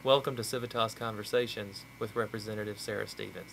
Welcome to Civitas Conversations with Representative Sarah Stevens.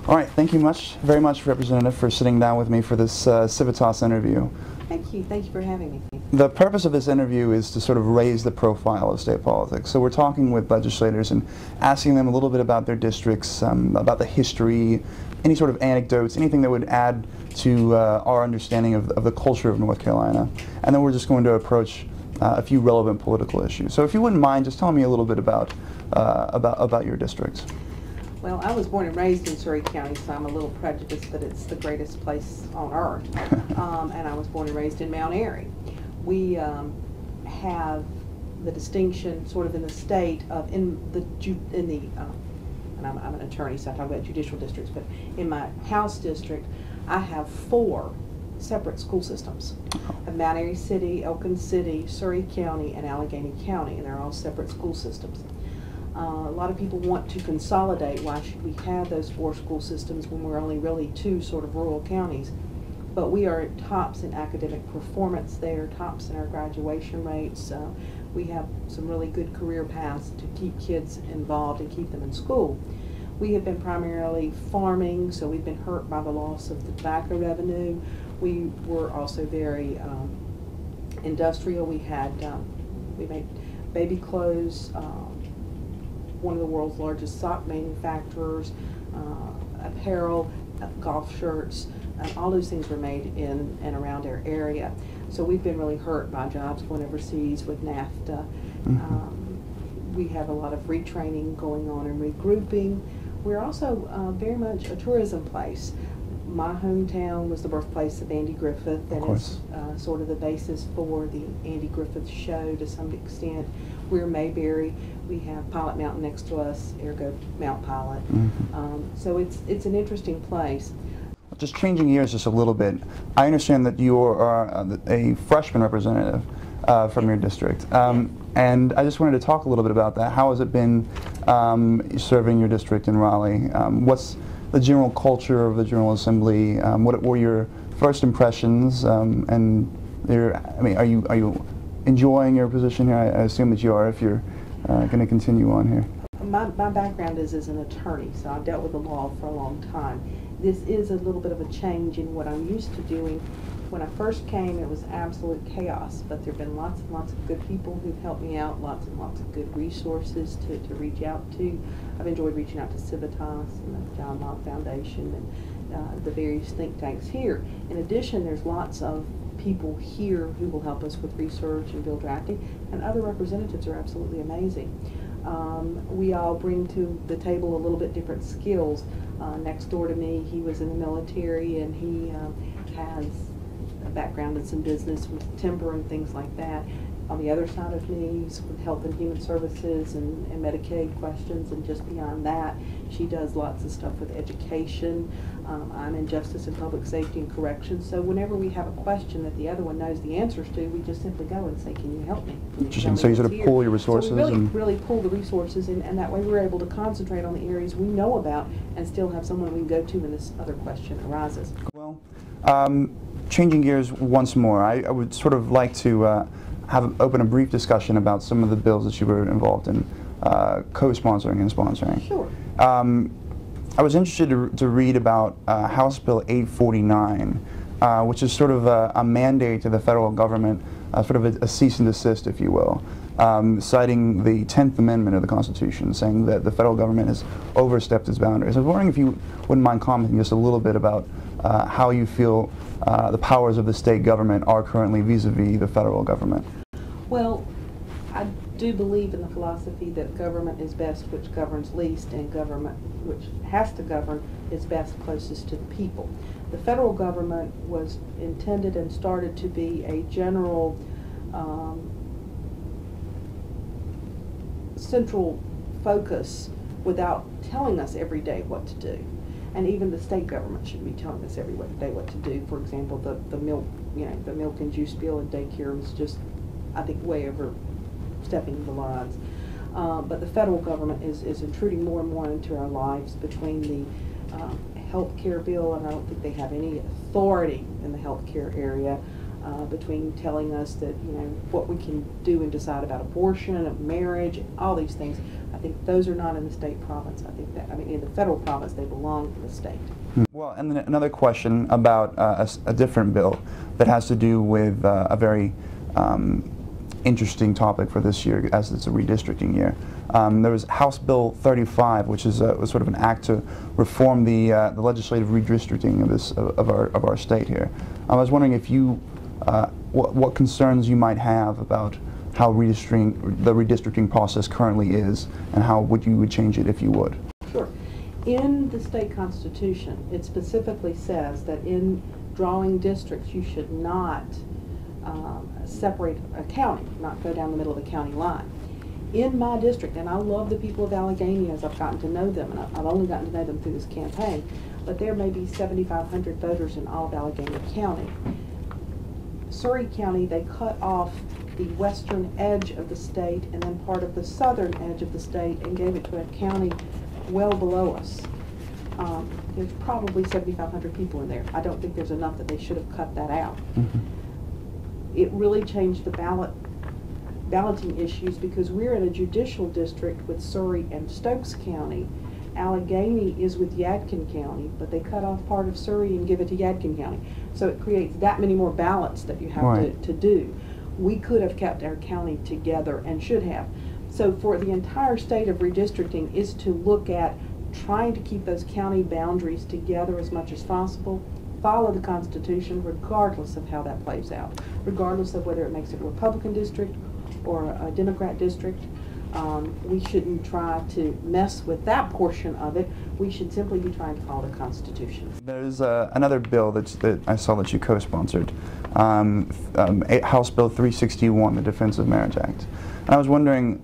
All right, thank you very much, Representative, for sitting down with me for this Civitas interview. Thank you for having me. The purpose of this interview is to sort of raise the profile of state politics. So we're talking with legislators and asking them a little bit about their districts, about the history, any sort of anecdotes, anything that would add to our understanding of the culture of North Carolina. And then we're just going to approach a few relevant political issues. So if you wouldn't mind just telling me a little bit about your district. Well, I was born and raised in Surry County, so I'm a little prejudiced that it's the greatest place on earth. And I was born and raised in Mount Airy. We have the distinction, sort of in the state of and I'm an attorney, so I talk about judicial districts. But in my House district, I have 4 separate school systems: Mount Airy City, Elkins City, Surry County, and Allegheny County, and they're all separate school systems. A lot of people want to consolidate. Why should we have those 4 school systems when we're only really 2 sort of rural counties? But we are tops in academic performance there, tops in our graduation rates. We have some really good career paths to keep kids involved and keep them in school. We have been primarily farming, so we've been hurt by the loss of the tobacco revenue. We were also very industrial. We made baby clothes, one of the world's largest sock manufacturers, apparel, golf shirts, all those things were made in and around our area. So we've been really hurt by jobs going overseas with NAFTA. We have a lot of retraining going on and regrouping. We're also very much a tourism place. My hometown was the birthplace of Andy Griffith, and it's sort of the basis for the Andy Griffith show to some extent. We're Mayberry. We have Pilot Mountain next to us, ergo Mount Pilot. So it's an interesting place. Just changing gears just a little bit, I understand that you are a freshman representative from your district. And I just wanted to talk a little bit about that. How has it been serving your district in Raleigh? What's the general culture of the General Assembly? What were your first impressions? And are you enjoying your position here? I assume that you are if you're going to continue on here. My background is as an attorney, so I've dealt with the law for a long time. This is a little bit of a change in what I'm used to doing. When I first came, it was absolute chaos, but there have been lots and lots of good people who've helped me out, lots and lots of good resources to reach out to. I've enjoyed reaching out to Civitas and the John Locke Foundation and the various think tanks here. In addition, there's lots of people here who will help us with research and bill drafting, and other representatives are absolutely amazing. We all bring to the table a little bit different skills. Next door to me, he was in the military, and he has a background in some business with timber and things like that. On the other side of me, he's with Health and Human Services and Medicaid questions, and just beyond that, she does lots of stuff with education. I'm in Justice and Public Safety and Corrections, so whenever we have a question that the other one knows the answers to, we just simply go and say, can you help me? Interesting. So you sort of pull your resources? So we really pull the resources, and that way we're able to concentrate on the areas we know about and still have someone we can go to when this other question arises. Well, changing gears once more, I would sort of like to open a brief discussion about some of the bills that you were involved in, co-sponsoring and sponsoring. Sure. I was interested to read about House Bill 849, which is sort of a mandate to the federal government, sort of a cease and desist, if you will, citing the 10th Amendment of the Constitution, saying that the federal government has overstepped its boundaries. I was wondering if you wouldn't mind commenting just a little bit about how you feel the powers of the state government are currently vis-a-vis the federal government. Well, I do believe in the philosophy that government is best which governs least, and government which has to govern is best closest to the people. The federal government was intended and started to be a general central focus without telling us every day what to do. And even the state government should be telling us every day what to do. For example, the milk, the milk and juice bill and daycare was just, I think, way overstepping the lines. But the federal government is intruding more and more into our lives between the health care bill, and I don't think they have any authority in the health care area, between telling us that, what we can do and decide about abortion, marriage, all these things. I think those are not in the state province. I think that, in the federal province, they belong to the state. Well, and then another question about a different bill that has to do with a very interesting topic for this year, as it's a redistricting year. There was House Bill 35, which is was sort of an act to reform the legislative redistricting of our state here. I was wondering if you what concerns you might have about how the redistricting process currently is, and how you would change it if you would. Sure. In the state constitution, it specifically says that in drawing districts, you should not separate a county, not go down the middle of the county line. In my district, and I love the people of Allegheny as I've gotten to know them, and I've only gotten to know them through this campaign, but there may be 7,500 voters in all of Allegheny County. Surry County, they cut off the western edge of the state and then part of the southern edge of the state and gave it to a county well below us. There's probably 7,500 people in there. I don't think there's enough that they should have cut that out. Mm-hmm. It really changed the balloting issues because we're in a judicial district with Surry and Stokes County. Allegheny is with Yadkin County, but they cut off part of Surry and give it to Yadkin County. So it creates that many more ballots that you have to do. We could have kept our county together and should have. So for the entire state of redistricting is to look at trying to keep those county boundaries together as much as possible, follow the Constitution regardless of how that plays out, regardless of whether it makes it a Republican district or a Democrat district. We shouldn't try to mess with that portion of it. We should simply be trying to follow the Constitution. There's another bill that I saw that you co-sponsored, House Bill 361, the Defense of Marriage Act. And I was wondering,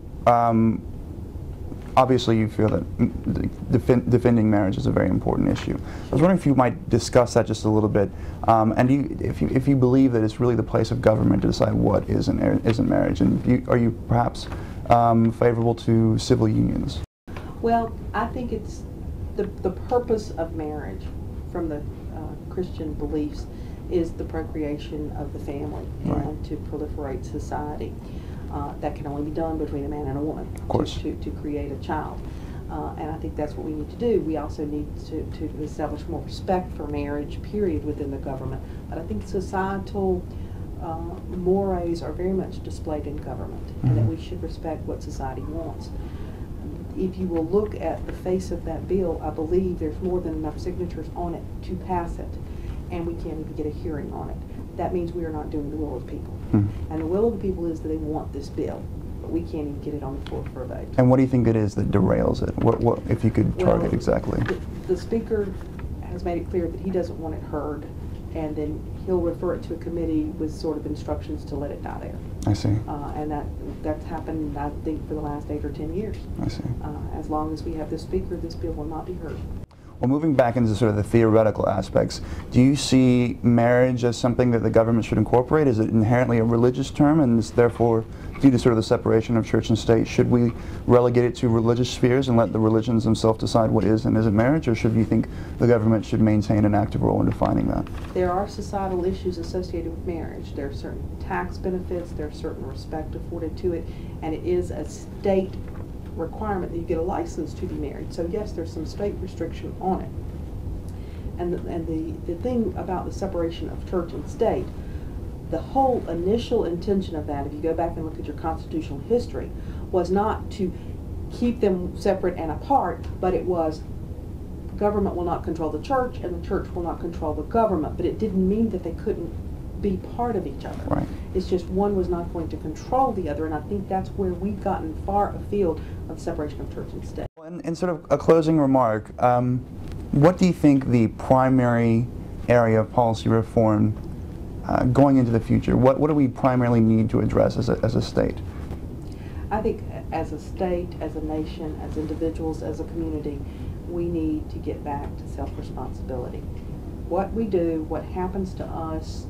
obviously you feel that defending marriage is a very important issue. I was wondering if you might discuss that just a little bit, and if you believe that it's really the place of government to decide what is and isn't marriage, and are you perhaps favorable to civil unions? Well, I think it's the purpose of marriage from the Christian beliefs is the procreation of the family and to proliferate society. That can only be done between a man and a woman, of course, to create a child. And I think that's what we need to do. We also need to establish more respect for marriage, period, within the government. But I think societal mores are very much displayed in government, and that we should respect what society wants. If you will look at the face of that bill, I believe there's more than enough signatures on it to pass it, and we can't even get a hearing on it. That means we are not doing the will of the people. And the will of the people is that they want this bill, but we can't even get it on the floor for a vote. And what do you think it is that derails it? What if you could target exactly? The Speaker has made it clear that he doesn't want it heard, and then he'll refer it to a committee with sort of instructions to let it die there. I see. And that's happened, I think, for the last 8 or 10 years. I see. As long as we have this Speaker, this bill will not be heard. Well, moving back into sort of the theoretical aspects, do you see marriage as something that the government should incorporate? Is it inherently a religious term, and is therefore, due to sort of the separation of church and state, should we relegate it to religious spheres and let the religions themselves decide what is and isn't marriage, or should you think the government should maintain an active role in defining that? There are societal issues associated with marriage. There are certain tax benefits, there's certain respect afforded to it, and it is a state requirement that you get a license to be married. So yes, there's some state restriction on it. And the thing about the separation of church and state, the whole initial intention of that, if you go back and look at your constitutional history, was not to keep them separate and apart, but it was government will not control the church and the church will not control the government. But it didn't mean that they couldn't be part of each other. Right. It's just one was not going to control the other, and I think that's where we've gotten far afield of the separation of church and state. In sort of a closing remark, what do you think the primary area of policy reform going into the future? What do we primarily need to address as a state? I think as a state, as a nation, as individuals, as a community, we need to get back to self-responsibility. What we do, what happens to us,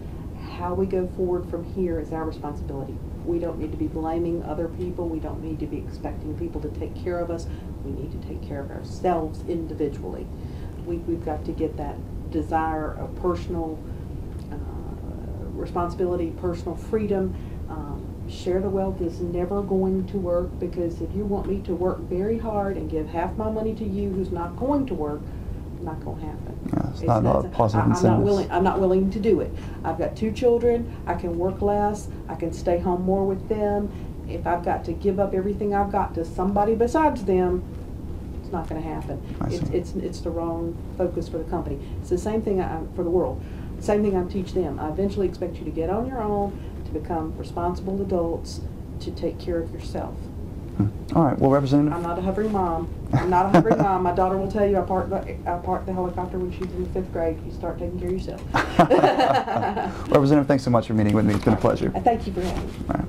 how we go forward from here is our responsibility. We don't need to be blaming other people. We don't need to be expecting people to take care of us. We need to take care of ourselves individually. We've got to get that desire of personal responsibility, personal freedom. Share the wealth is never going to work, because if you want me to work very hard and give half my money to you who's not going to work, not going to happen. Yeah, it's not a positive incentive. I'm not willing to do it. I've got 2 children. I can work less. I can stay home more with them. If I've got to give up everything I've got to somebody besides them, it's not going to happen. It's the wrong focus for the company. It's the same thing for the world. Same thing I teach them. I eventually expect you to get on your own, to become responsible adults, to take care of yourself. All right. Well, Representative. I'm not a hovering mom. I'm not a hovering mom. My daughter will tell you I parked the helicopter when she was in the 5th grade. You start taking care of yourself. Representative, thanks so much for meeting with me. It's been a pleasure. Thank you for having me. All right.